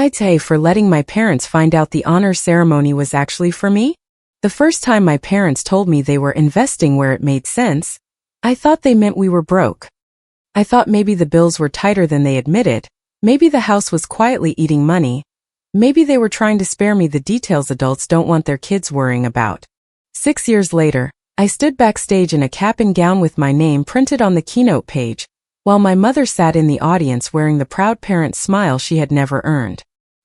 AITA for letting my parents find out the honor ceremony was actually for me? The first time my parents told me they were investing where it made sense, I thought they meant we were broke. I thought maybe the bills were tighter than they admitted, maybe the house was quietly eating money, maybe they were trying to spare me the details adults don't want their kids worrying about. 6 years later, I stood backstage in a cap and gown with my name printed on the keynote page, while my mother sat in the audience wearing the proud parent smile she had never earned.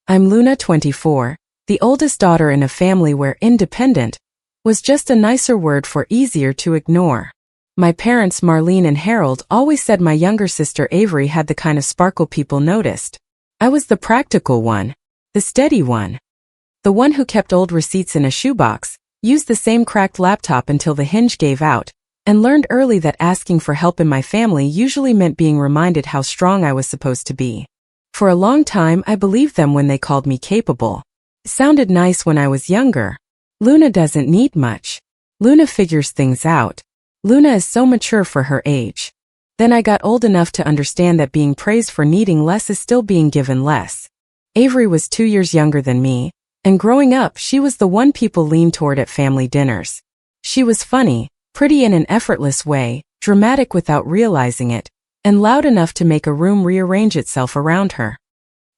I'm Luna, 24, the oldest daughter in a family where independent was just a nicer word for easier to ignore. My parents, Marlene and Harold, always said my younger sister Avery had the kind of sparkle people noticed. I was the practical one, the steady one, the one who kept old receipts in a shoebox, used the same cracked laptop until the hinge gave out, and learned early that asking for help in my family usually meant being reminded how strong I was supposed to be. For a long time, I believed them when they called me capable. It sounded nice when I was younger. Luna doesn't need much. Luna figures things out. Luna is so mature for her age. Then I got old enough to understand that being praised for needing less is still being given less. Avery was 2 years younger than me, and growing up, she was the one people leaned toward at family dinners. She was funny, pretty in an effortless way, dramatic without realizing it, and loud enough to make a room rearrange itself around her.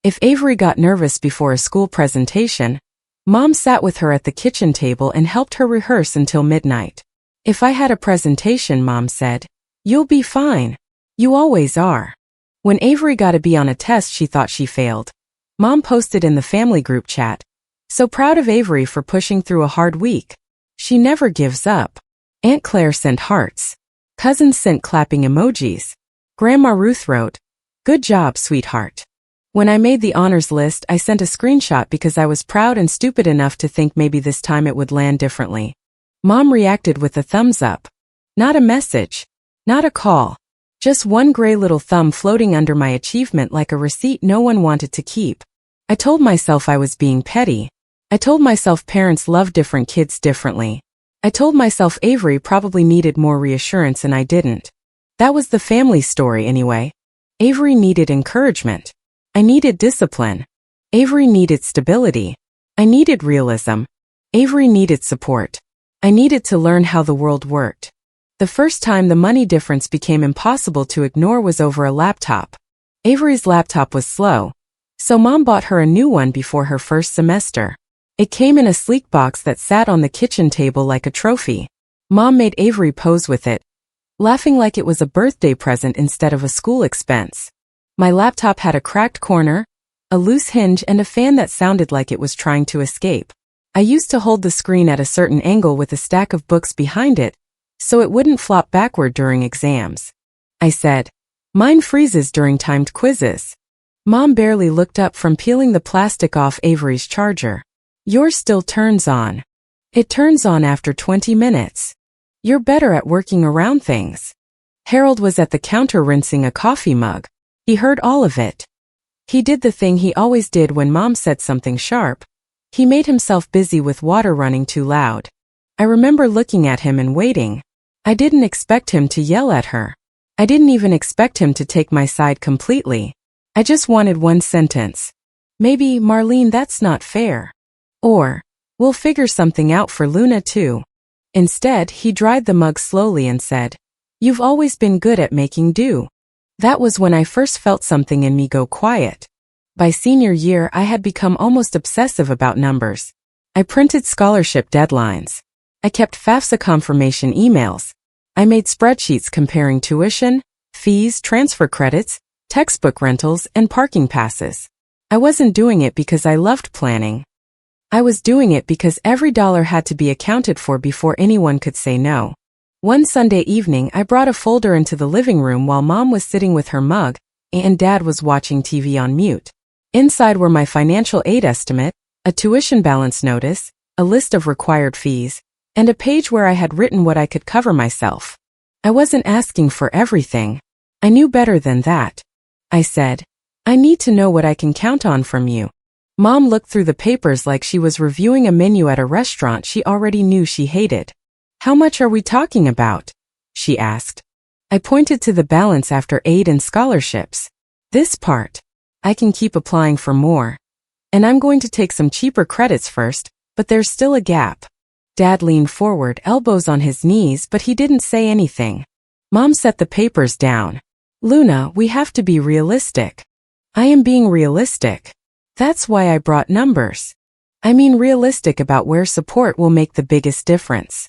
If Avery got nervous before a school presentation, Mom sat with her at the kitchen table and helped her rehearse until midnight. If I had a presentation, Mom said, "You'll be fine. You always are." When Avery got a B on a test she thought she failed, Mom posted in the family group chat, "So proud of Avery for pushing through a hard week. She never gives up." Aunt Claire sent hearts. Cousins sent clapping emojis. Grandma Ruth wrote, "Good job, sweetheart." When I made the honors list, I sent a screenshot because I was proud and stupid enough to think maybe this time it would land differently. Mom reacted with a thumbs up. Not a message. Not a call. Just one gray little thumb floating under my achievement like a receipt no one wanted to keep. I told myself I was being petty. I told myself parents love different kids differently. I told myself Avery probably needed more reassurance and I didn't. That was the family story anyway. Avery needed encouragement. I needed discipline. Avery needed stability. I needed realism. Avery needed support. I needed to learn how the world worked. The first time the money difference became impossible to ignore was over a laptop. Avery's laptop was slow, so Mom bought her a new one before her first semester. It came in a sleek box that sat on the kitchen table like a trophy. Mom made Avery pose with it, laughing like it was a birthday present instead of a school expense. My laptop had a cracked corner, a loose hinge, and a fan that sounded like it was trying to escape. I used to hold the screen at a certain angle with a stack of books behind it, so it wouldn't flop backward during exams. I said, "Mine freezes during timed quizzes." Mom barely looked up from peeling the plastic off Avery's charger. "Yours still turns on. It turns on after 20 minutes. You're better at working around things." Harold was at the counter rinsing a coffee mug. He heard all of it. He did the thing he always did when Mom said something sharp. He made himself busy with water running too loud. I remember looking at him and waiting. I didn't expect him to yell at her. I didn't even expect him to take my side completely. I just wanted one sentence. Maybe, "Marlene, that's not fair." Or, "We'll figure something out for Luna too." Instead, he dried the mug slowly and said, "You've always been good at making do." That was when I first felt something in me go quiet. By senior year, I had become almost obsessive about numbers. I printed scholarship deadlines. I kept FAFSA confirmation emails. I made spreadsheets comparing tuition, fees, transfer credits, textbook rentals, and parking passes. I wasn't doing it because I loved planning. I was doing it because every dollar had to be accounted for before anyone could say no. One Sunday evening, I brought a folder into the living room while Mom was sitting with her mug, and Dad was watching TV on mute. Inside were my financial aid estimate, a tuition balance notice, a list of required fees, and a page where I had written what I could cover myself. I wasn't asking for everything. I knew better than that. I said, "I need to know what I can count on from you." Mom looked through the papers like she was reviewing a menu at a restaurant she already knew she hated. "How much are we talking about?" she asked. I pointed to the balance after aid and scholarships. "This part. I can keep applying for more." And I'm going to take some cheaper credits first, but there's still a gap. Dad leaned forward, elbows on his knees, but he didn't say anything. Mom set the papers down. Luna, we have to be realistic. I am being realistic. That's why I brought numbers. I mean realistic about where support will make the biggest difference.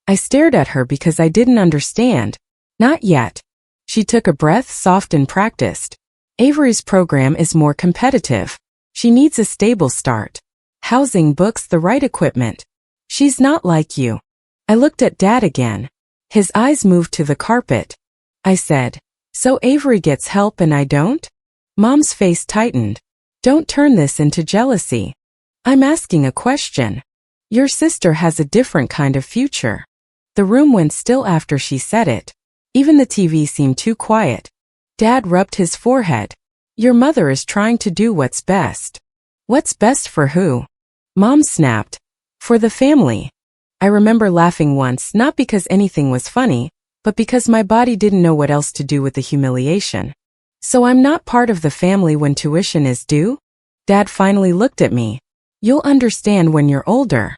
I stared at her because I didn't understand. Not yet. She took a breath, soft and practiced. Avery's program is more competitive. She needs a stable start. Housing, books, the right equipment. She's not like you. I looked at Dad again. His eyes moved to the carpet. I said, so Avery gets help and I don't? Mom's face tightened. Don't turn this into jealousy. I'm asking a question. Your sister has a different kind of future. The room went still after she said it. Even the TV seemed too quiet. Dad rubbed his forehead. Your mother is trying to do what's best. What's best for who? Mom snapped. For the family. I remember laughing once, not because anything was funny, but because my body didn't know what else to do with the humiliation. So I'm not part of the family when tuition is due? Dad finally looked at me. You'll understand when you're older.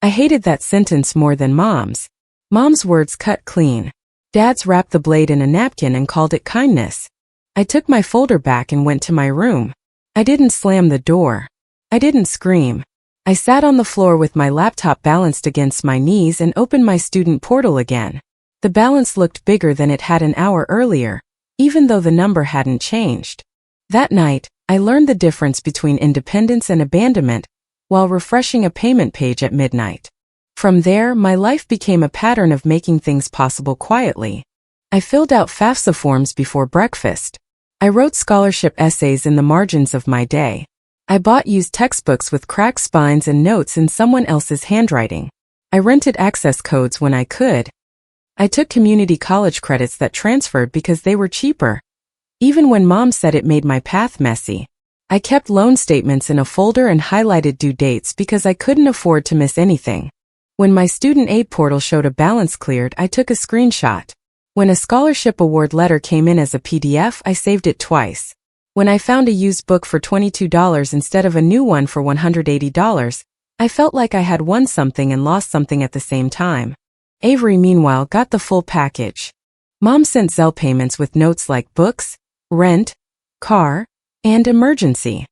I hated that sentence more than Mom's. Mom's words cut clean. Dad's wrapped the blade in a napkin and called it kindness. I took my folder back and went to my room. I didn't slam the door. I didn't scream. I sat on the floor with my laptop balanced against my knees and opened my student portal again. The balance looked bigger than it had an hour earlier, even though the number hadn't changed. That night, I learned the difference between independence and abandonment while refreshing a payment page at midnight. From there, my life became a pattern of making things possible quietly. I filled out FAFSA forms before breakfast. I wrote scholarship essays in the margins of my day. I bought used textbooks with cracked spines and notes in someone else's handwriting. I rented access codes when I could. I took community college credits that transferred because they were cheaper. Even when Mom said it made my path messy. I kept loan statements in a folder and highlighted due dates because I couldn't afford to miss anything. When my student aid portal showed a balance cleared, I took a screenshot. When a scholarship award letter came in as a PDF, I saved it twice. When I found a used book for $22 instead of a new one for $180, I felt like I had won something and lost something at the same time. Avery, meanwhile, got the full package. Mom sent Zelle payments with notes like books, rent, car, and emergency.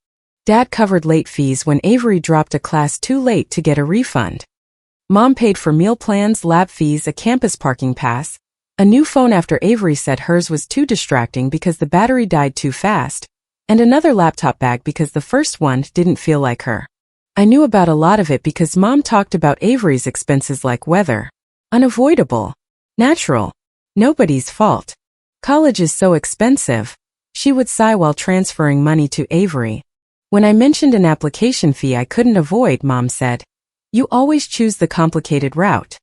Dad covered late fees when Avery dropped a class too late to get a refund. Mom paid for meal plans, lab fees, a campus parking pass, a new phone after Avery said hers was too distracting because the battery died too fast, and another laptop bag because the first one didn't feel like her. I knew about a lot of it because Mom talked about Avery's expenses like weather. Unavoidable. Natural. Nobody's fault. College is so expensive. She would sigh while transferring money to Avery. When I mentioned an application fee I couldn't avoid, Mom said, "You always choose the complicated route."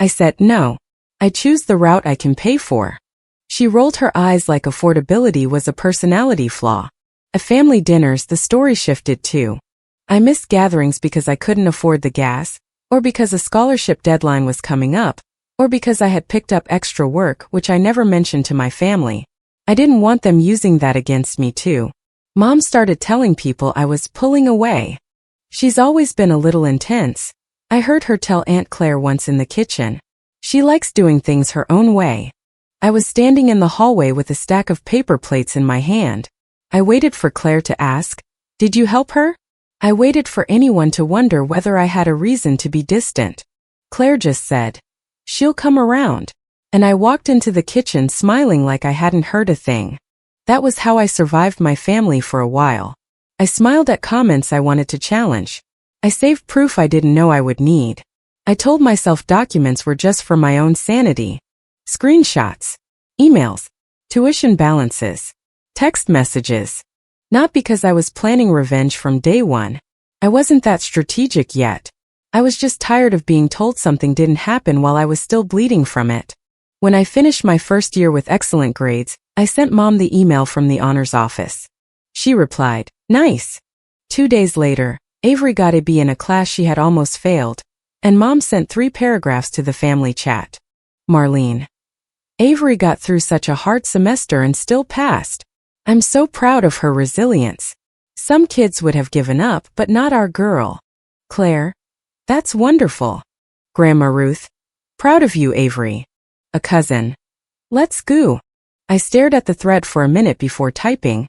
I said, "No. I choose the route I can pay for." She rolled her eyes like affordability was a personality flaw. At family dinners, the story shifted too. I missed gatherings because I couldn't afford the gas, or because a scholarship deadline was coming up, or because I had picked up extra work, which I never mentioned to my family. I didn't want them using that against me too. Mom started telling people I was pulling away. She's always been a little intense. I heard her tell Aunt Claire once in the kitchen. She likes doing things her own way. I was standing in the hallway with a stack of paper plates in my hand. I waited for Claire to ask, "Did you help her?" I waited for anyone to wonder whether I had a reason to be distant. Claire just said, "She'll come around." And I walked into the kitchen smiling like I hadn't heard a thing. That was how I survived my family for a while. I smiled at comments I wanted to challenge. I saved proof I didn't know I would need. I told myself documents were just for my own sanity. Screenshots, emails, tuition balances, text messages. Not because I was planning revenge from day one. I wasn't that strategic yet. I was just tired of being told something didn't happen while I was still bleeding from it. When I finished my first year with excellent grades, I sent Mom the email from the honors office. She replied, "Nice." 2 days later, Avery got a B in a class she had almost failed, and Mom sent 3 paragraphs to the family chat. Marlene. Avery got through such a hard semester and still passed. I'm so proud of her resilience. Some kids would have given up, but not our girl. Claire. That's wonderful. Grandma Ruth. Proud of you, Avery. A cousin. Let's go. I stared at the thread for a minute before typing.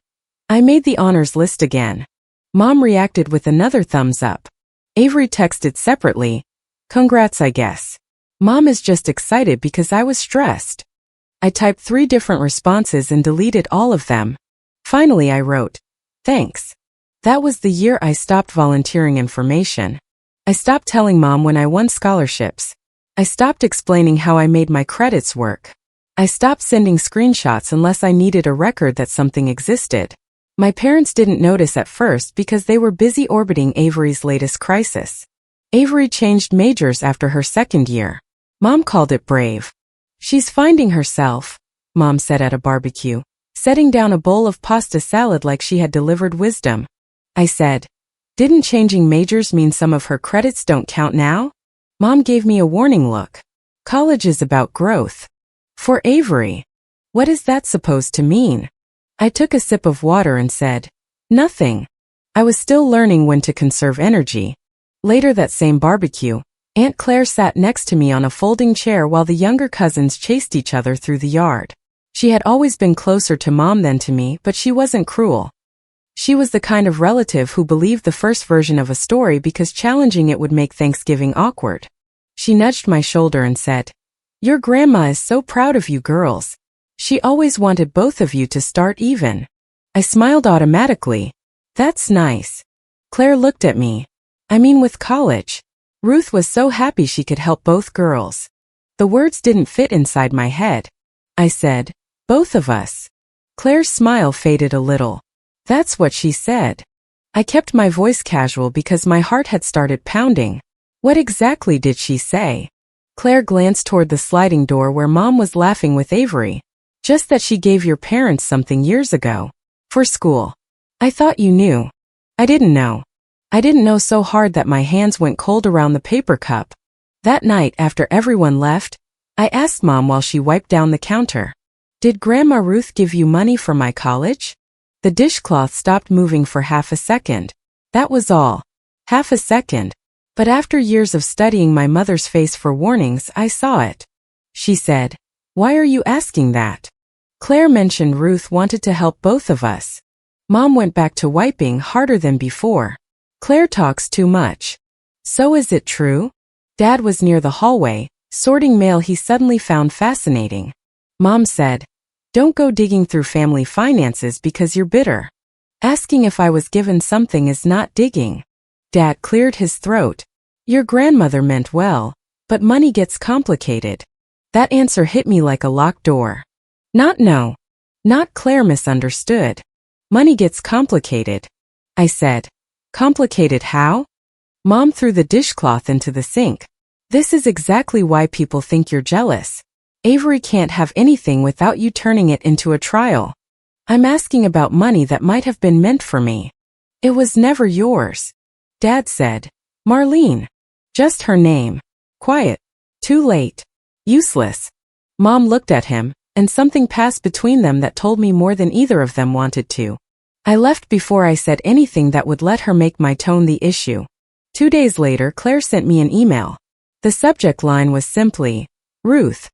I made the honors list again. Mom reacted with another thumbs up. Avery texted separately. Congrats, I guess. Mom is just excited because I was stressed. I typed 3 different responses and deleted all of them. Finally, I wrote, thanks. That was the year I stopped volunteering information. I stopped telling Mom when I won scholarships. I stopped explaining how I made my credits work. I stopped sending screenshots unless I needed a record that something existed. My parents didn't notice at first because they were busy orbiting Avery's latest crisis. Avery changed majors after her 2nd year. Mom called it brave. She's finding herself, Mom said at a barbecue, setting down a bowl of pasta salad like she had delivered wisdom. I said, didn't changing majors mean some of her credits don't count now? Mom gave me a warning look. College is about growth. For Avery. What is that supposed to mean? I took a sip of water and said, nothing. I was still learning when to conserve energy. Later that same barbecue, Aunt Claire sat next to me on a folding chair while the younger cousins chased each other through the yard. She had always been closer to Mom than to me, but she wasn't cruel. She was the kind of relative who believed the first version of a story because challenging it would make Thanksgiving awkward. She nudged my shoulder and said, your grandma is so proud of you girls. She always wanted both of you to start even. I smiled automatically. That's nice. Claire looked at me. I mean with college. Ruth was so happy she could help both girls. The words didn't fit inside my head. I said, both of us. Claire's smile faded a little. That's what she said. I kept my voice casual because my heart had started pounding. What exactly did she say? Claire glanced toward the sliding door where Mom was laughing with Avery. Just that she gave your parents something years ago. For school. I thought you knew. I didn't know. I didn't know so hard that my hands went cold around the paper cup. That night after everyone left, I asked Mom while she wiped down the counter. Did Grandma Ruth give you money for my college? The dishcloth stopped moving for half a second. That was all. Half a second. But after years of studying my mother's face for warnings, I saw it. She said, why are you asking that? Claire mentioned Ruth wanted to help both of us. Mom went back to wiping harder than before. Claire talks too much. So is it true? Dad was near the hallway, sorting mail he suddenly found fascinating. Mom said, don't go digging through family finances because you're bitter. Asking if I was given something is not digging. Dad cleared his throat. Your grandmother meant well, but money gets complicated. That answer hit me like a locked door. No. Not Claire misunderstood. Money gets complicated. I said, complicated how? Mom threw the dishcloth into the sink. This is exactly why people think you're jealous. Avery can't have anything without you turning it into a trial. I'm asking about money that might have been meant for me. It was never yours. Dad said, Marlene. Just her name. Quiet. Too late. Useless. Mom looked at him, and something passed between them that told me more than either of them wanted to. I left before I said anything that would let her make my tone the issue. 2 days later, Claire sent me an email. The subject line was simply, Ruth.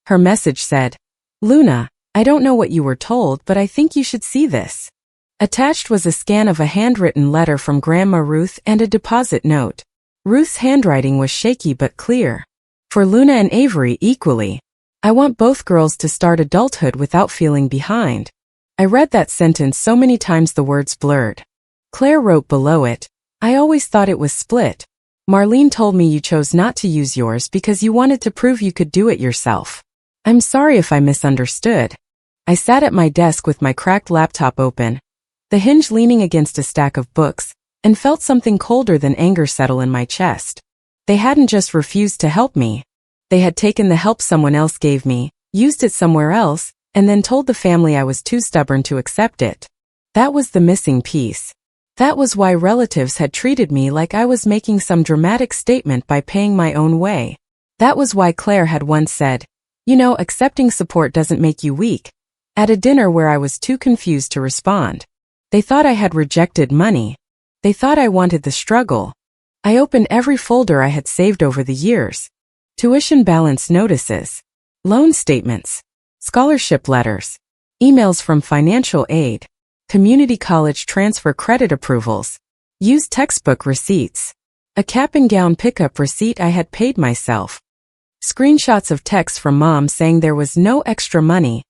Her message said, Luna, I don't know what you were told, but I think you should see this. Attached was a scan of a handwritten letter from Grandma Ruth and a deposit note. Ruth's handwriting was shaky but clear. For Luna and Avery equally. I want both girls to start adulthood without feeling behind. I read that sentence so many times the words blurred. Claire wrote below it, I always thought it was split. Marlene told me you chose not to use yours because you wanted to prove you could do it yourself. I'm sorry if I misunderstood. I sat at my desk with my cracked laptop open, the hinge leaning against a stack of books, and felt something colder than anger settle in my chest. They hadn't just refused to help me. They had taken the help someone else gave me, used it somewhere else, and then told the family I was too stubborn to accept it. That was the missing piece. That was why relatives had treated me like I was making some dramatic statement by paying my own way. That was why Claire had once said, you know, accepting support doesn't make you weak, at a dinner where I was too confused to respond. They thought I had rejected money. They thought I wanted the struggle. I opened every folder I had saved over the years. Tuition balance notices, loan statements, scholarship letters, emails from financial aid, community college transfer credit approvals, used textbook receipts, a cap and gown pickup receipt I had paid myself, screenshots of texts from Mom saying there was no extra money,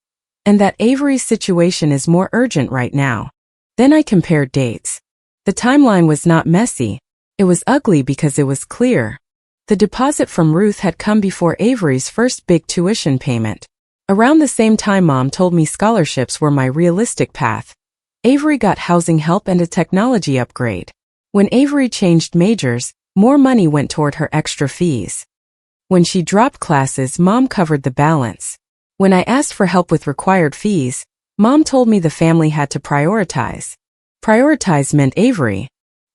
and that Avery's situation is more urgent right now. Then I compared dates. The timeline was not messy. It was ugly because it was clear. The deposit from Ruth had come before Avery's first big tuition payment. Around the same time Mom told me scholarships were my realistic path. Avery got housing help and a technology upgrade. When Avery changed majors, more money went toward her extra fees. When she dropped classes, Mom covered the balance. When I asked for help with required fees, Mom told me the family had to prioritize. Prioritize meant Avery.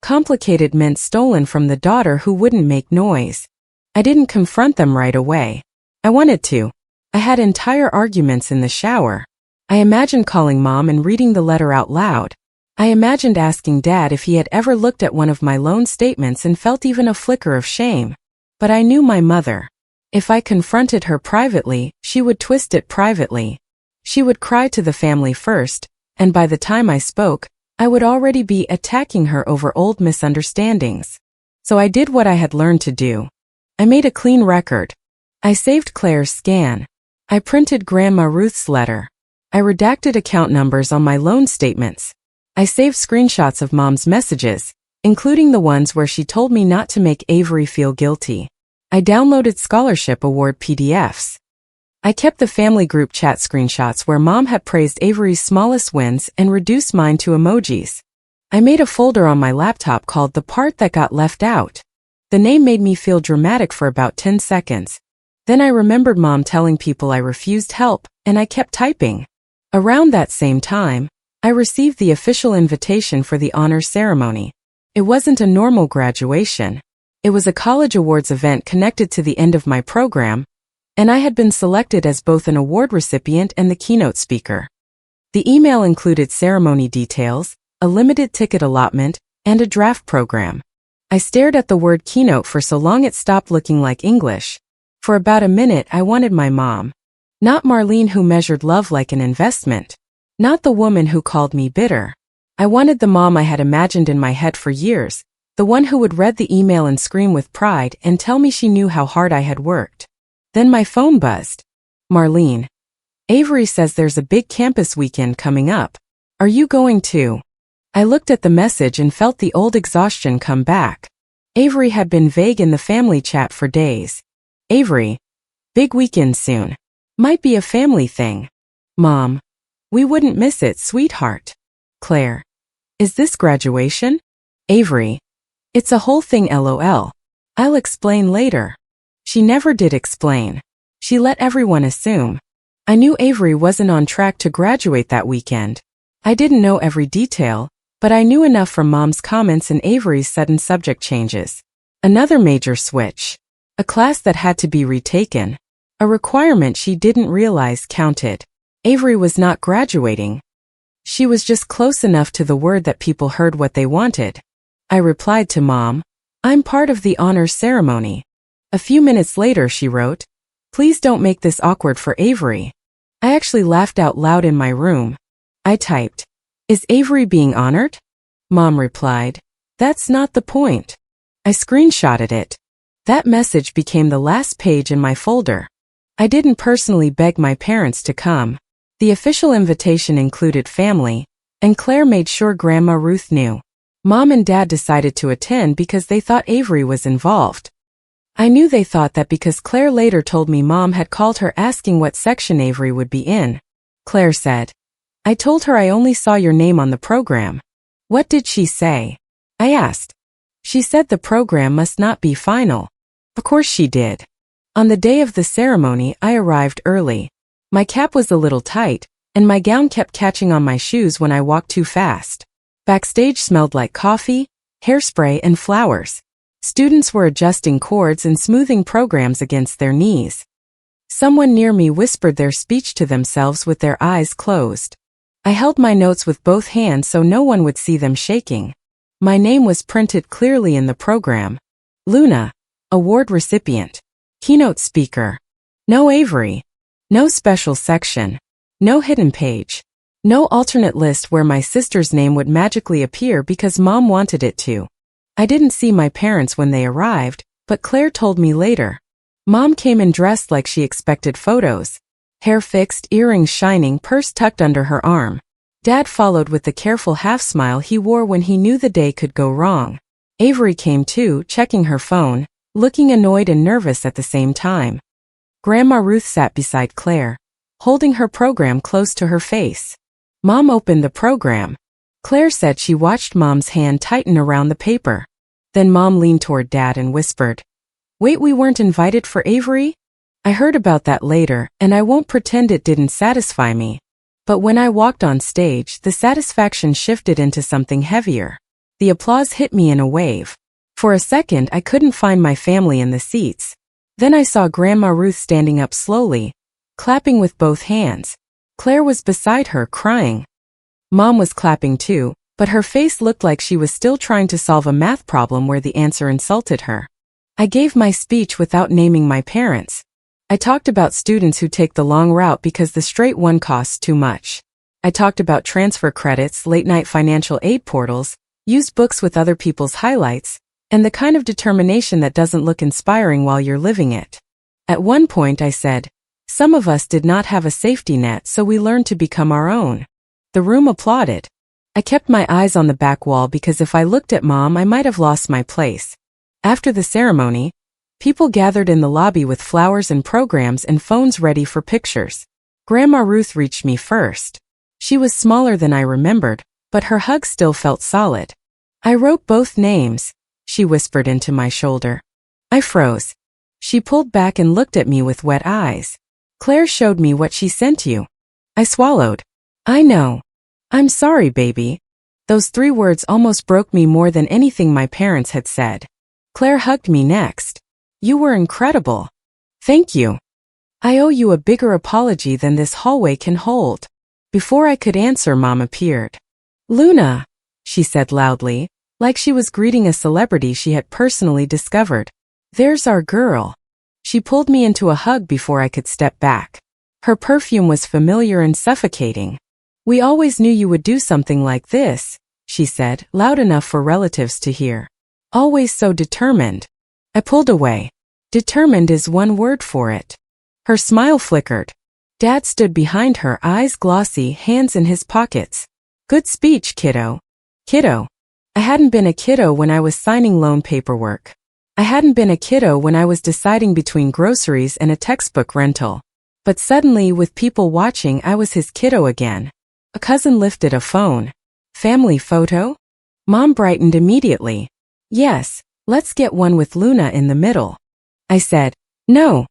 Complicated meant stolen from the daughter who wouldn't make noise. I didn't confront them right away. I wanted to. I had entire arguments in the shower. I imagined calling Mom and reading the letter out loud. I imagined asking Dad if he had ever looked at one of my loan statements and felt even a flicker of shame. But I knew my mother. If I confronted her privately, she would twist it privately. She would cry to the family first, and by the time I spoke, I would already be attacking her over old misunderstandings. So I did what I had learned to do. I made a clean record. I saved Claire's scan. I printed Grandma Ruth's letter. I redacted account numbers on my loan statements. I saved screenshots of Mom's messages, including the ones where she told me not to make Avery feel guilty. I downloaded scholarship award PDFs. I kept the family group chat screenshots where Mom had praised Avery's smallest wins and reduced mine to emojis. I made a folder on my laptop called The Part That Got Left Out. The name made me feel dramatic for about 10 seconds. Then I remembered Mom telling people I refused help, and I kept typing. Around that same time, I received the official invitation for the honors ceremony. It wasn't a normal graduation. It was a college awards event connected to the end of my program, and I had been selected as both an award recipient and the keynote speaker. The email included ceremony details, a limited ticket allotment, and a draft program. I stared at the word keynote for so long it stopped looking like English. For about a minute I wanted my mom. Not Marlene, who measured love like an investment. Not the woman who called me bitter. I wanted the mom I had imagined in my head for years, the one who would read the email and scream with pride and tell me she knew how hard I had worked. Then my phone buzzed. Marlene. Avery says there's a big campus weekend coming up. Are you going too? I looked at the message and felt the old exhaustion come back. Avery had been vague in the family chat for days. Avery. Big weekend soon. Might be a family thing. Mom. We wouldn't miss it, sweetheart. Claire. Is this graduation? Avery. It's a whole thing, LOL. I'll explain later. She never did explain. She let everyone assume. I knew Avery wasn't on track to graduate that weekend. I didn't know every detail, but I knew enough from Mom's comments and Avery's sudden subject changes. Another major switch. A class that had to be retaken. A requirement she didn't realize counted. Avery was not graduating. She was just close enough to the word that people heard what they wanted. I replied to Mom, I'm part of the honors ceremony. A few minutes later she wrote, Please don't make this awkward for Avery. I actually laughed out loud in my room. I typed, Is Avery being honored? Mom replied, That's not the point. I screenshotted it. That message became the last page in my folder. I didn't personally beg my parents to come. The official invitation included family, and Claire made sure Grandma Ruth knew. Mom and Dad decided to attend because they thought Avery was involved. I knew they thought that because Claire later told me Mom had called her asking what section Avery would be in. Claire said, I told her I only saw your name on the program. What did she say? I asked. She said the program must not be final. Of course she did. On the day of the ceremony, I arrived early. My cap was a little tight, and my gown kept catching on my shoes when I walked too fast. Backstage smelled like coffee, hairspray, and flowers. Students were adjusting cords and smoothing programs against their knees. Someone near me whispered their speech to themselves with their eyes closed. I held my notes with both hands so no one would see them shaking. My name was printed clearly in the program. Luna, award recipient. Keynote speaker. No Avery. No special section. No hidden page. No alternate list where my sister's name would magically appear because Mom wanted it to. I didn't see my parents when they arrived, but Claire told me later. Mom came in dressed like she expected photos. Hair fixed, earrings shining, purse tucked under her arm. Dad followed with the careful half-smile he wore when he knew the day could go wrong. Avery came too, checking her phone, looking annoyed and nervous at the same time. Grandma Ruth sat beside Claire, holding her program close to her face. Mom opened the program. Claire said she watched Mom's hand tighten around the paper. Then Mom leaned toward Dad and whispered, "Wait, we weren't invited for Avery?" I heard about that later, and I won't pretend it didn't satisfy me. But when I walked on stage, the satisfaction shifted into something heavier. The applause hit me in a wave. For a second, I couldn't find my family in the seats. Then I saw Grandma Ruth standing up slowly, clapping with both hands. Claire was beside her, crying. Mom was clapping too, but her face looked like she was still trying to solve a math problem where the answer insulted her. I gave my speech without naming my parents. I talked about students who take the long route because the straight one costs too much. I talked about transfer credits, late-night financial aid portals, used books with other people's highlights, and the kind of determination that doesn't look inspiring while you're living it. At one point I said, "Some of us did not have a safety net, so we learned to become our own." The room applauded. I kept my eyes on the back wall because if I looked at Mom, I might have lost my place. After the ceremony, people gathered in the lobby with flowers and programs and phones ready for pictures. Grandma Ruth reached me first. She was smaller than I remembered, but her hug still felt solid. "I wrote both names," she whispered into my shoulder. I froze. She pulled back and looked at me with wet eyes. "Claire showed me what she sent you." I swallowed. "I know. I'm sorry, baby." Those 3 words almost broke me more than anything my parents had said. Claire hugged me next. "You were incredible. Thank you. I owe you a bigger apology than this hallway can hold." Before I could answer, Mom appeared. "Luna," she said loudly, like she was greeting a celebrity she had personally discovered. "There's our girl." She pulled me into a hug before I could step back. Her perfume was familiar and suffocating. "We always knew you would do something like this," she said, loud enough for relatives to hear. "Always so determined." I pulled away. Determined is one word for it. Her smile flickered. Dad stood behind her, eyes glossy, hands in his pockets. "Good speech, kiddo." Kiddo. I hadn't been a kiddo when I was signing loan paperwork. I hadn't been a kiddo when I was deciding between groceries and a textbook rental. But suddenly, with people watching, I was his kiddo again. A cousin lifted a phone. "Family photo?" Mom brightened immediately. "Yes, let's get one with Luna in the middle." I said, "No."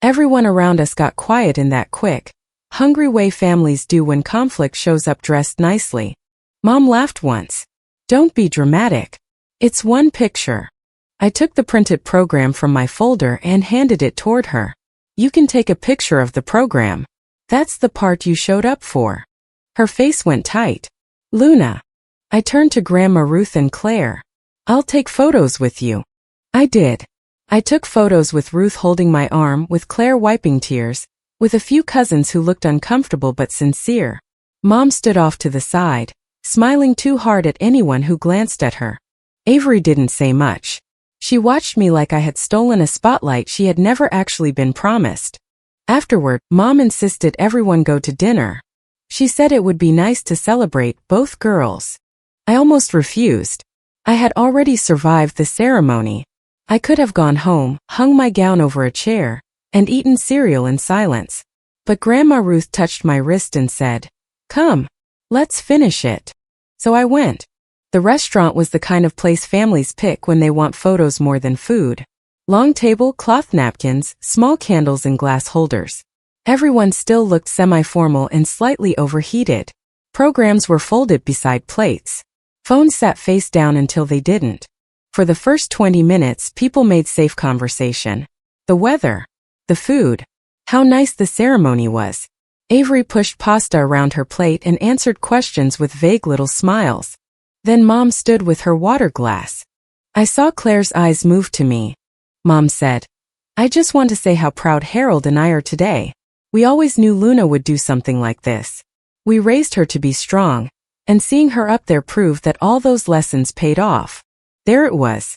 Everyone around us got quiet in that quick, hungry way families do when conflict shows up dressed nicely. Mom laughed once. "Don't be dramatic. It's one picture." I took the printed program from my folder and handed it toward her. "You can take a picture of the program. That's the part you showed up for." Her face went tight. "Luna." I turned to Grandma Ruth and Claire. "I'll take photos with you." I did. I took photos with Ruth holding my arm, with Claire wiping tears, with a few cousins who looked uncomfortable but sincere. Mom stood off to the side, smiling too hard at anyone who glanced at her. Avery didn't say much. She watched me like I had stolen a spotlight she had never actually been promised. Afterward, Mom insisted everyone go to dinner. She said it would be nice to celebrate both girls. I almost refused. I had already survived the ceremony. I could have gone home, hung my gown over a chair, and eaten cereal in silence. But Grandma Ruth touched my wrist and said, "Come, let's finish it." So I went. The restaurant was the kind of place families pick when they want photos more than food. Long table, cloth napkins, small candles in glass holders. Everyone still looked semi-formal and slightly overheated. Programs were folded beside plates. Phones sat face down until they didn't. For the first 20 minutes, people made safe conversation. The weather. The food. How nice the ceremony was. Avery pushed pasta around her plate and answered questions with vague little smiles. Then Mom stood with her water glass. I saw Claire's eyes move to me. Mom said, I just want to say how proud Harold and I are today. We always knew Luna would do something like this. We raised her to be strong, and seeing her up there proved that all those lessons paid off. There it was.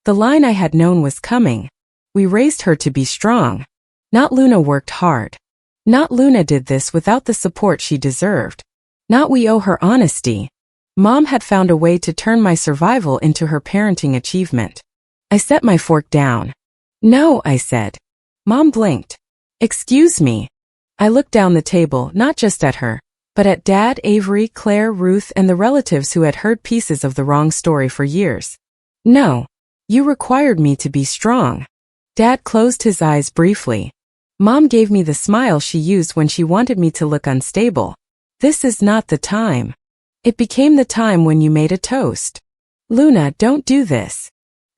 The line I had known was coming. We raised her to be strong. Not Luna worked hard. Not Luna did this without the support she deserved. Not we owe her honesty. Mom had found a way to turn my survival into her parenting achievement. I set my fork down. No, I said. Mom blinked. Excuse me. I looked down the table, not just at her, but at Dad, Avery, Claire, Ruth, and the relatives who had heard pieces of the wrong story for years. No. You required me to be strong. Dad closed his eyes briefly. Mom gave me the smile she used when she wanted me to look unstable. This is not the time. It became the time when you made a toast. Luna, don't do this.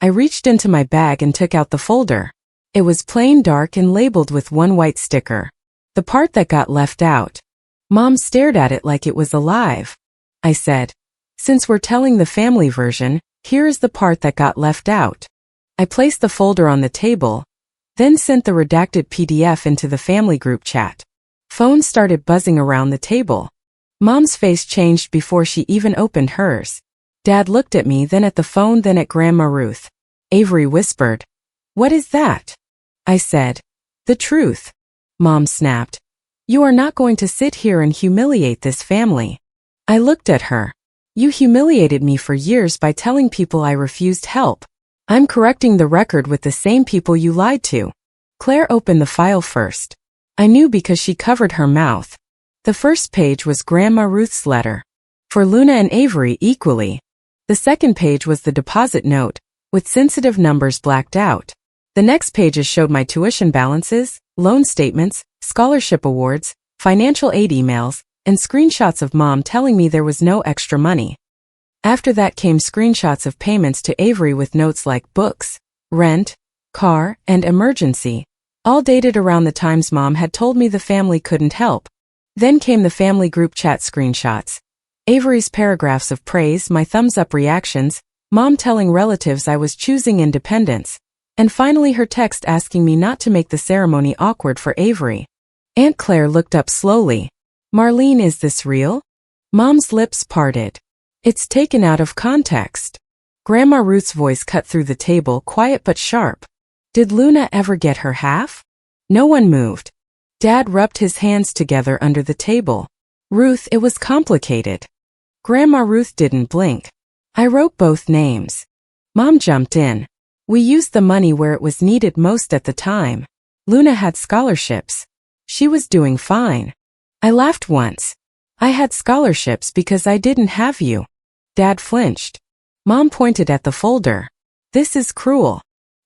I reached into my bag and took out the folder. It was plain dark and labeled with one white sticker. The part that got left out. Mom stared at it like it was alive. I said, since we're telling the family version, here is the part that got left out. I placed the folder on the table, then sent the redacted PDF into the family group chat. Phones started buzzing around the table. Mom's face changed before she even opened hers. Dad looked at me, then at the phone, then at Grandma Ruth. Avery whispered, What is that? I said, The truth. Mom snapped, You are not going to sit here and humiliate this family. I looked at her. You humiliated me for years by telling people I refused help. I'm correcting the record with the same people you lied to. Claire opened the file first. I knew because she covered her mouth. The first page was Grandma Ruth's letter. For Luna and Avery equally. The second page was the deposit note, with sensitive numbers blacked out. The next pages showed my tuition balances, loan statements, scholarship awards, financial aid emails, and screenshots of Mom telling me there was no extra money. After that came screenshots of payments to Avery with notes like books, rent, car, and emergency, all dated around the times Mom had told me the family couldn't help. Then came the family group chat screenshots. Avery's paragraphs of praise, my thumbs-up reactions, Mom telling relatives I was choosing independence, and finally her text asking me not to make the ceremony awkward for Avery. Aunt Claire looked up slowly. Marlene, is this real? Mom's lips parted. It's taken out of context. Grandma Ruth's voice cut through the table, quiet but sharp. Did Luna ever get her half? No one moved. Dad rubbed his hands together under the table. Ruth, it was complicated. Grandma Ruth didn't blink. I wrote both names. Mom jumped in. We used the money where it was needed most at the time. Luna had scholarships. She was doing fine. I laughed once. I had scholarships because I didn't have you. Dad flinched. Mom pointed at the folder. This is cruel.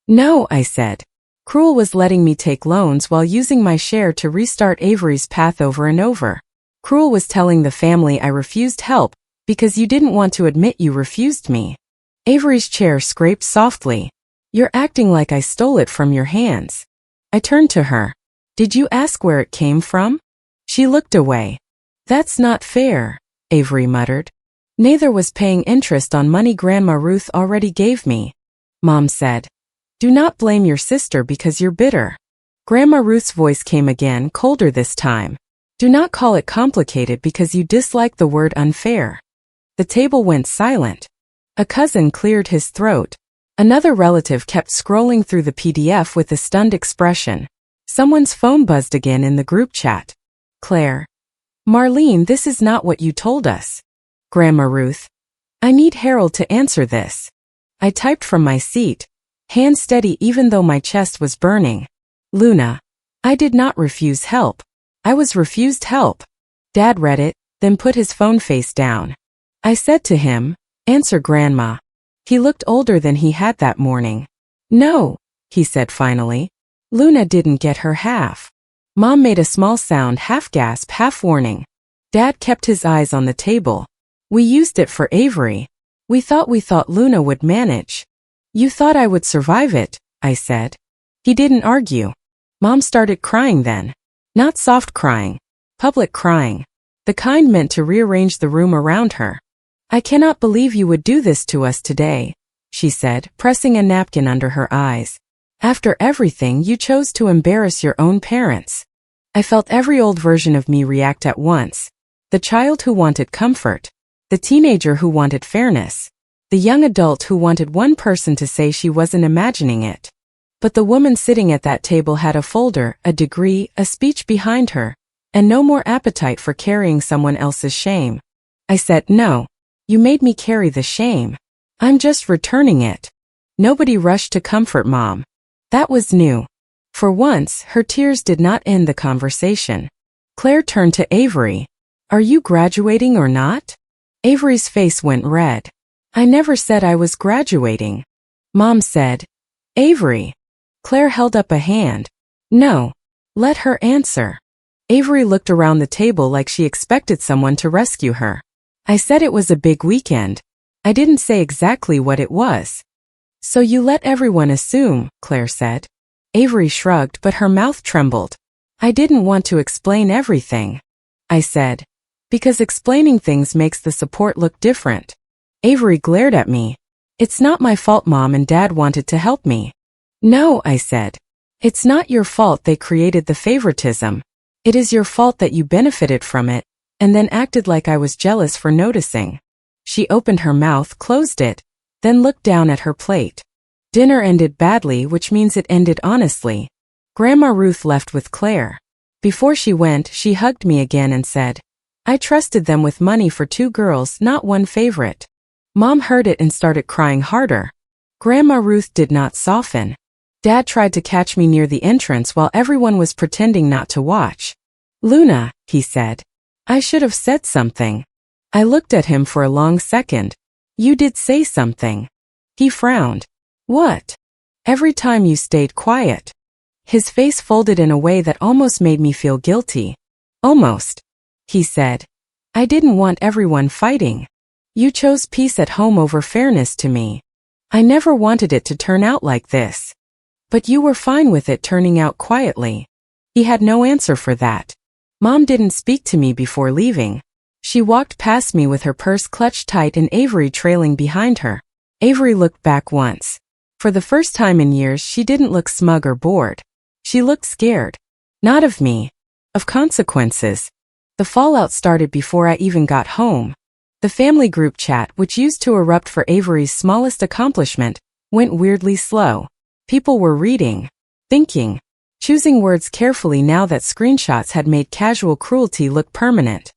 No, I said. Cruel was letting me take loans while using my share to restart Avery's path over and over. Cruel was telling the family I refused help because you didn't want to admit you refused me. Avery's chair scraped softly. You're acting like I stole it from your hands. I turned to her. Did you ask where it came from? She looked away. That's not fair, Avery muttered. Neither was paying interest on money Grandma Ruth already gave me. Mom said, Do not blame your sister because you're bitter. Grandma Ruth's voice came again, colder this time. Do not call it complicated because you dislike the word unfair. The table went silent. A cousin cleared his throat. Another relative kept scrolling through the PDF with a stunned expression. Someone's phone buzzed again in the group chat. Claire. Marlene, this is not what you told us. Grandma Ruth. I need Harold to answer this. I typed from my seat, hand steady even though my chest was burning. Luna. I did not refuse help. I was refused help. Dad read it, then put his phone face down. I said to him, Answer Grandma. He looked older than he had that morning. No, he said finally. Luna didn't get her half. Mom made a small sound, half gasp, half warning. Dad kept his eyes on the table. We used it for Avery. We thought Luna would manage. You thought I would survive it, I said. He didn't argue. Mom started crying then. Not soft crying. Public crying. The kind meant to rearrange the room around her. "I cannot believe you would do this to us today," she said, pressing a napkin under her eyes. "After everything, you chose to embarrass your own parents." I felt every old version of me react at once. The child who wanted comfort. The teenager who wanted fairness. The young adult who wanted one person to say she wasn't imagining it. But the woman sitting at that table had a folder, a degree, a speech behind her, and no more appetite for carrying someone else's shame. I said, "No. You made me carry the shame. I'm just returning it." Nobody rushed to comfort Mom. That was new. For once, her tears did not end the conversation. Claire turned to Avery. "Are you graduating or not?" Avery's face went red. "I never said I was graduating." Mom said, "Avery." Claire held up a hand. "No. Let her answer." Avery looked around the table like she expected someone to rescue her. "I said it was a big weekend. I didn't say exactly what it was." "So you let everyone assume," Claire said. Avery shrugged, but her mouth trembled. "I didn't want to explain everything," I said, "because explaining things makes the support look different." Avery glared at me. "It's not my fault Mom and Dad wanted to help me." "No," I said. "It's not your fault they created the favoritism. It is your fault that you benefited from it, and then acted like I was jealous for noticing." She opened her mouth, closed it, then looked down at her plate. Dinner ended badly, which means it ended honestly. Grandma Ruth left with Claire. Before she went, she hugged me again and said, "I trusted them with money for 2 girls, not one favorite." Mom heard it and started crying harder. Grandma Ruth did not soften. Dad tried to catch me near the entrance while everyone was pretending not to watch. "Luna," he said. "I should have said something." I looked at him for a long second. "You did say something." He frowned. "What?" "Every time you stayed quiet." His face folded in a way that almost made me feel guilty. "Almost," he said. "I didn't want everyone fighting. You chose peace at home over fairness to me. I never wanted it to turn out like this. But you were fine with it turning out quietly." He had no answer for that. Mom didn't speak to me before leaving. She walked past me with her purse clutched tight and Avery trailing behind her. Avery looked back once. For the first time in years, she didn't look smug or bored. She looked scared. Not of me. Of consequences. The fallout started before I even got home. The family group chat, which used to erupt for Avery's smallest accomplishment, went weirdly slow. People were reading, thinking, choosing words carefully now that screenshots had made casual cruelty look permanent.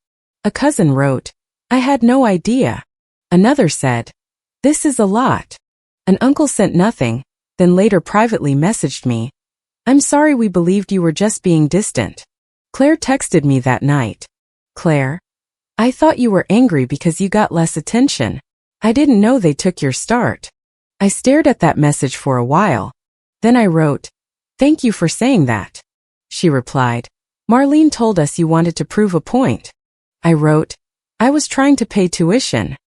A cousin wrote, "I had no idea." Another said, "This is a lot." An uncle sent nothing, then later privately messaged me, "I'm sorry we believed you were just being distant." Claire texted me that night. "Claire, I thought you were angry because you got less attention. I didn't know they took your start." I stared at that message for a while. Then I wrote, "Thank you for saying that." She replied, "Marlene told us you wanted to prove a point." I wrote, "I was trying to pay tuition."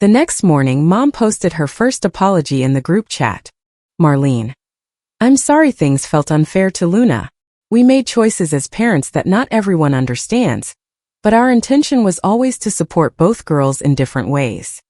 The next morning, Mom posted her first apology in the group chat. "Marlene, I'm sorry things felt unfair to Luna. We made choices as parents that not everyone understands, but our intention was always to support both girls in different ways."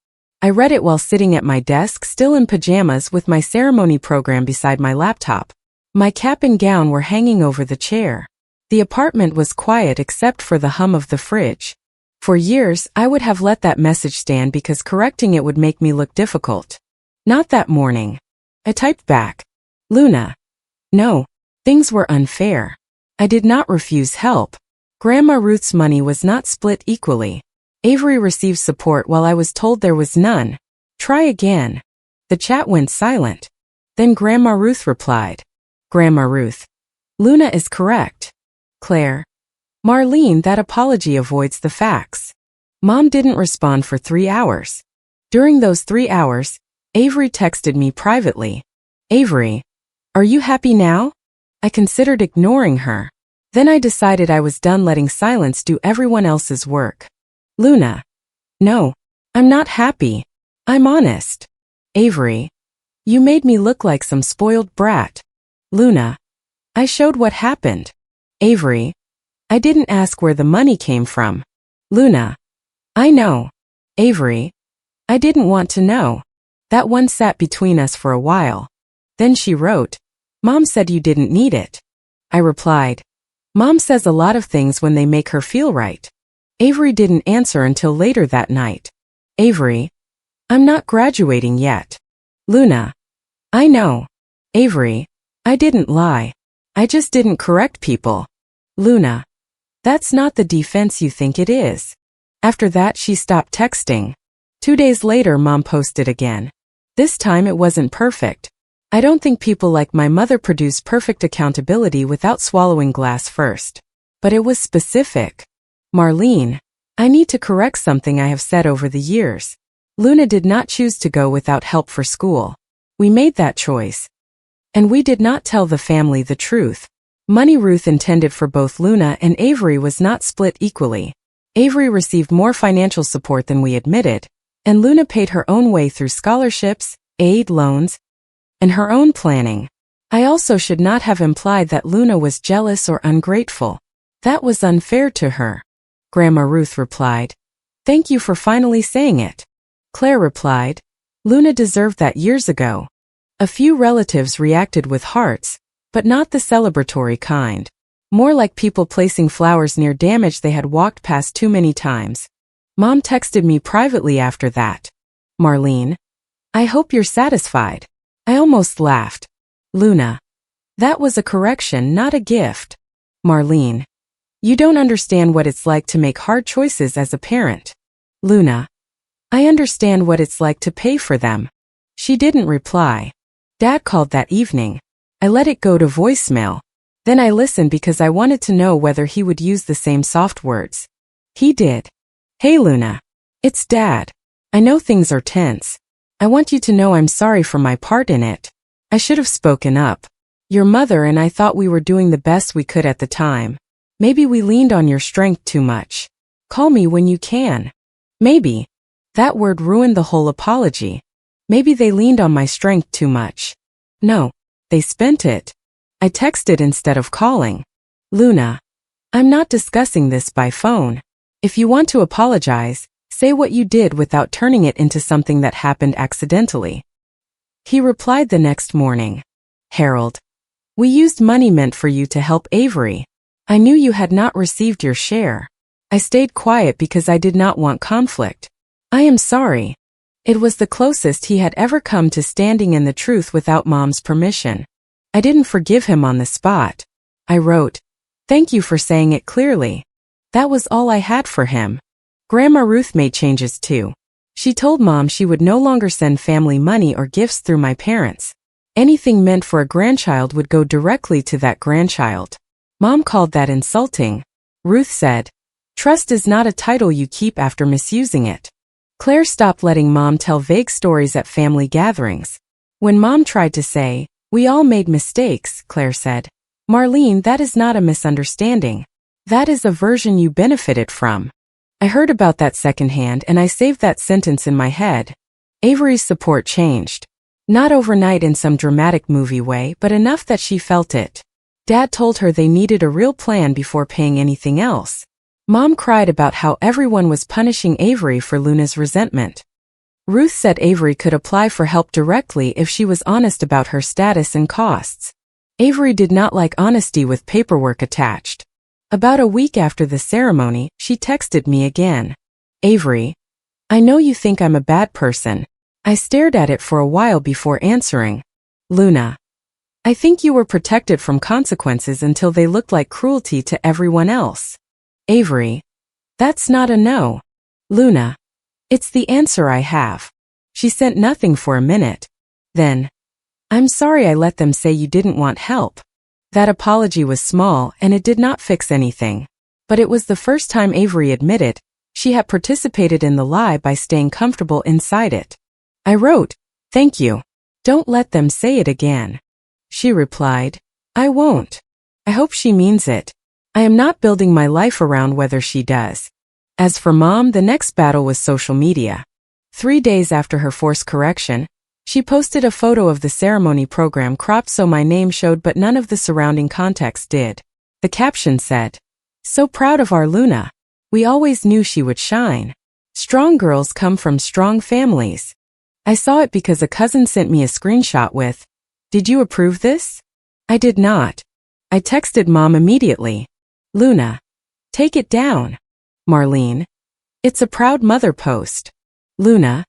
I read it while sitting at my desk, still in pajamas with my ceremony program beside my laptop. My cap and gown were hanging over the chair. The apartment was quiet except for the hum of the fridge. For years, I would have let that message stand because correcting it would make me look difficult. Not that morning. I typed back, "Luna. No. Things were unfair. I did not refuse help. Grandma Ruth's money was not split equally. Avery received support while I was told there was none. Try again." The chat went silent. Then Grandma Ruth replied. Grandma Ruth. "Luna is correct." Claire. "Marlene, that apology avoids the facts." Mom didn't respond for 3 hours. During those 3 hours, Avery texted me privately. "Avery, are you happy now?" I considered ignoring her. Then I decided I was done letting silence do everyone else's work. "Luna. No. I'm not happy. I'm honest." Avery. "You made me look like some spoiled brat." Luna. "I showed what happened." Avery. I didn't ask where the money came from. Luna. I know. Avery. I didn't want to know. That one sat between us for a while. Then she wrote, Mom said you didn't need it. I replied, Mom says a lot of things when they make her feel right. Avery didn't answer until later that night. Avery. I'm not graduating yet. Luna. I know. Avery. I didn't lie. I just didn't correct people. Luna. That's not the defense you think it is. After that she stopped texting. 2 days later Mom posted again. This time it wasn't perfect. I don't think people like my mother produce perfect accountability without swallowing glass first. But it was specific. Marlene. I need to correct something I have said over the years. Luna did not choose to go without help for school. We made that choice. And we did not tell the family the truth. Money Ruth intended for both Luna and Avery was not split equally. Avery received more financial support than we admitted, and Luna paid her own way through scholarships, aid, loans, and her own planning. I also should not have implied that Luna was jealous or ungrateful. That was unfair to her. Grandma Ruth replied, Thank you for finally saying it. Claire replied, Luna deserved that years ago. A few relatives reacted with hearts, but not the celebratory kind. More like people placing flowers near damage they had walked past too many times. Mom texted me privately after that. Marlene. I hope you're satisfied. I almost laughed. Luna. That was a correction, not a gift. Marlene. You don't understand what it's like to make hard choices as a parent. Luna. I understand what it's like to pay for them. She didn't reply. Dad called that evening. I let it go to voicemail. Then I listened because I wanted to know whether he would use the same soft words. He did. Hey Luna. It's Dad. I know things are tense. I want you to know I'm sorry for my part in it. I should have spoken up. Your mother and I thought we were doing the best we could at the time. Maybe we leaned on your strength too much. Call me when you can. Maybe. That word ruined the whole apology. Maybe they leaned on my strength too much. No, they spent it. I texted instead of calling. Luna. I'm not discussing this by phone. If you want to apologize, say what you did without turning it into something that happened accidentally. He replied the next morning. Harold. We used money meant for you to help Avery. I knew you had not received your share. I stayed quiet because I did not want conflict. I am sorry. It was the closest he had ever come to standing in the truth without Mom's permission. I didn't forgive him on the spot. I wrote, Thank you for saying it clearly. That was all I had for him. Grandma Ruth made changes too. She told Mom she would no longer send family money or gifts through my parents. Anything meant for a grandchild would go directly to that grandchild. Mom called that insulting. Ruth said, Trust is not a title you keep after misusing it. Claire stopped letting Mom tell vague stories at family gatherings. When Mom tried to say, We all made mistakes, Claire said, Marlene, that is not a misunderstanding. That is a version you benefited from. I heard about that secondhand and I saved that sentence in my head. Avery's support changed. Not overnight in some dramatic movie way, but enough that she felt it. Dad told her they needed a real plan before paying anything else. Mom cried about how everyone was punishing Avery for Luna's resentment. Ruth said Avery could apply for help directly if she was honest about her status and costs. Avery did not like honesty with paperwork attached. About a week after the ceremony, she texted me again. Avery. I know you think I'm a bad person. I stared at it for a while before answering. Luna. I think you were protected from consequences until they looked like cruelty to everyone else. Avery. That's not a no. Luna. It's the answer I have. She sent nothing for a minute. Then. I'm sorry I let them say you didn't want help. That apology was small and it did not fix anything. But it was the first time Avery admitted she had participated in the lie by staying comfortable inside it. I wrote, Thank you. Don't let them say it again. She replied, I won't. I hope she means it. I am not building my life around whether she does. As for Mom, the next battle was social media. 3 days after her forced correction, she posted a photo of the ceremony program cropped so my name showed but none of the surrounding context did. The caption said, So proud of our Luna. We always knew she would shine. Strong girls come from strong families. I saw it because a cousin sent me a screenshot with, "Did you approve this?" I did not. I texted Mom immediately. "Luna, take it down." Marlene, "It's a proud mother post." Luna,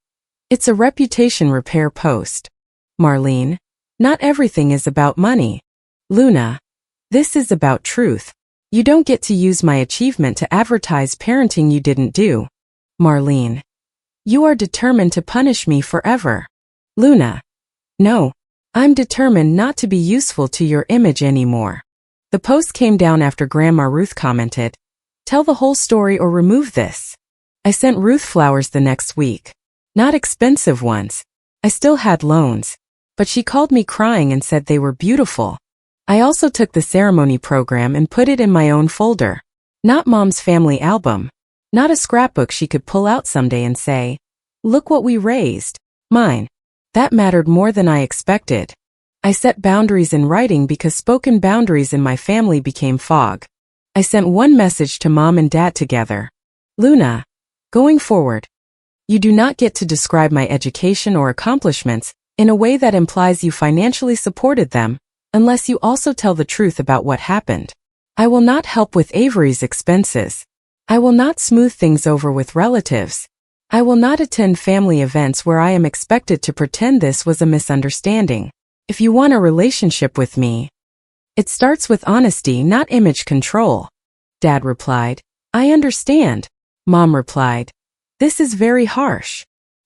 "It's a reputation repair post." Marlene, "Not everything is about money." Luna, "This is about truth. You don't get to use my achievement to advertise parenting you didn't do." Marlene, "You are determined to punish me forever." Luna, "No. I'm determined not to be useful to your image anymore." The post came down after Grandma Ruth commented, "Tell the whole story or remove this." I sent Ruth flowers the next week. Not expensive ones. I still had loans. But she called me crying and said they were beautiful. I also took the ceremony program and put it in my own folder. Not Mom's family album. Not a scrapbook she could pull out someday and say, "Look what we raised." Mine. That mattered more than I expected. I set boundaries in writing because spoken boundaries in my family became fog. I sent one message to Mom and Dad together. "Luna, going forward, you do not get to describe my education or accomplishments in a way that implies you financially supported them, unless you also tell the truth about what happened. I will not help with Avery's expenses. I will not smooth things over with relatives. I will not attend family events where I am expected to pretend this was a misunderstanding. If you want a relationship with me, it starts with honesty, not image control." Dad replied, "I understand." Mom replied, "This is very harsh."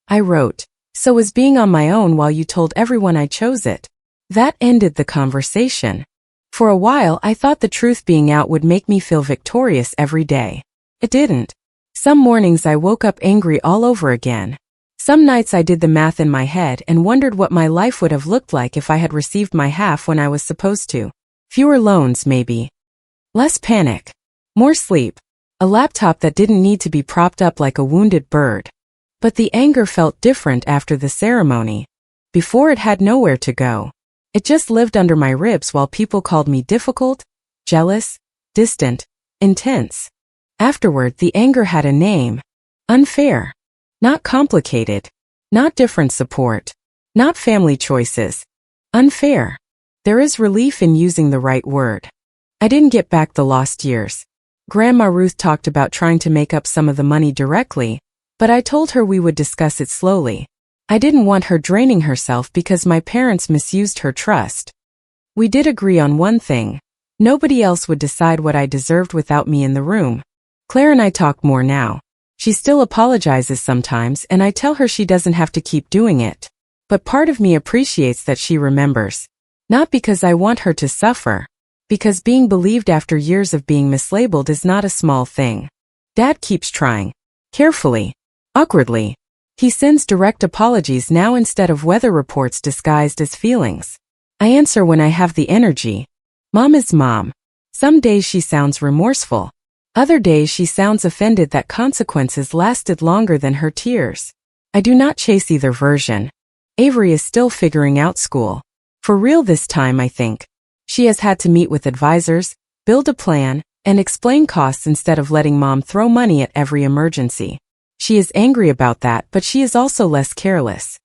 I wrote, "So was being on my own while you told everyone I chose it." That ended the conversation. For a while I thought the truth being out would make me feel victorious every day. It didn't. Some mornings I woke up angry all over again. Some nights I did the math in my head and wondered what my life would have looked like if I had received my half when I was supposed to. Fewer loans, maybe. Less panic. More sleep. A laptop that didn't need to be propped up like a wounded bird. But the anger felt different after the ceremony. Before, it had nowhere to go. It just lived under my ribs while people called me difficult, jealous, distant, intense. Afterward, the anger had a name. Unfair. Not complicated. Not different support. Not family choices. Unfair. There is relief in using the right word. I didn't get back the lost years. Grandma Ruth talked about trying to make up some of the money directly, but I told her we would discuss it slowly. I didn't want her draining herself because my parents misused her trust. We did agree on one thing. Nobody else would decide what I deserved without me in the room. Claire and I talk more now. She still apologizes sometimes, and I tell her she doesn't have to keep doing it. But part of me appreciates that she remembers. Not because I want her to suffer. Because being believed after years of being mislabeled is not a small thing. Dad keeps trying. Carefully. Awkwardly. He sends direct apologies now instead of weather reports disguised as feelings. I answer when I have the energy. Mom is Mom. Some days she sounds remorseful. Other days she sounds offended that consequences lasted longer than her tears. I do not chase either version. Avery is still figuring out school. For real this time, I think. She has had to meet with advisors, build a plan, and explain costs instead of letting Mom throw money at every emergency. She is angry about that, but she is also less careless.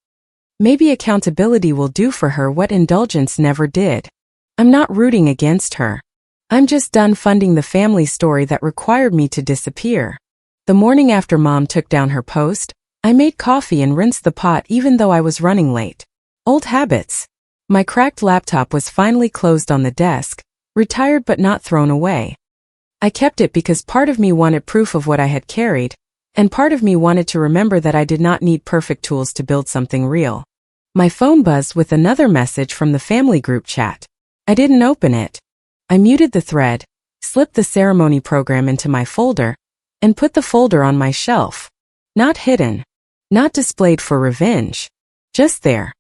Maybe accountability will do for her what indulgence never did. I'm not rooting against her. I'm just done funding the family story that required me to disappear. The morning after Mom took down her post, I made coffee and rinsed the pot even though I was running late. Old habits. My cracked laptop was finally closed on the desk, retired but not thrown away. I kept it because part of me wanted proof of what I had carried, and part of me wanted to remember that I did not need perfect tools to build something real. My phone buzzed with another message from the family group chat. I didn't open it. I muted the thread, slipped the ceremony program into my folder, and put the folder on my shelf. Not hidden. Not displayed for revenge. Just there.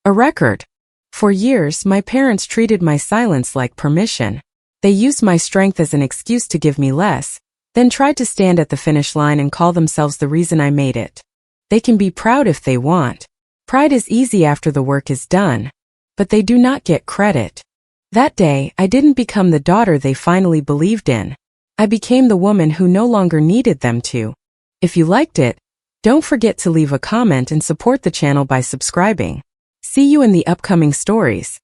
A record. For years, my parents treated my silence like permission. They used my strength as an excuse to give me less, then tried to stand at the finish line and call themselves the reason I made it. They can be proud if they want. Pride is easy after the work is done. But they do not get credit. That day, I didn't become the daughter they finally believed in. I became the woman who no longer needed them to. If you liked it, don't forget to leave a comment and support the channel by subscribing. See you in the upcoming stories.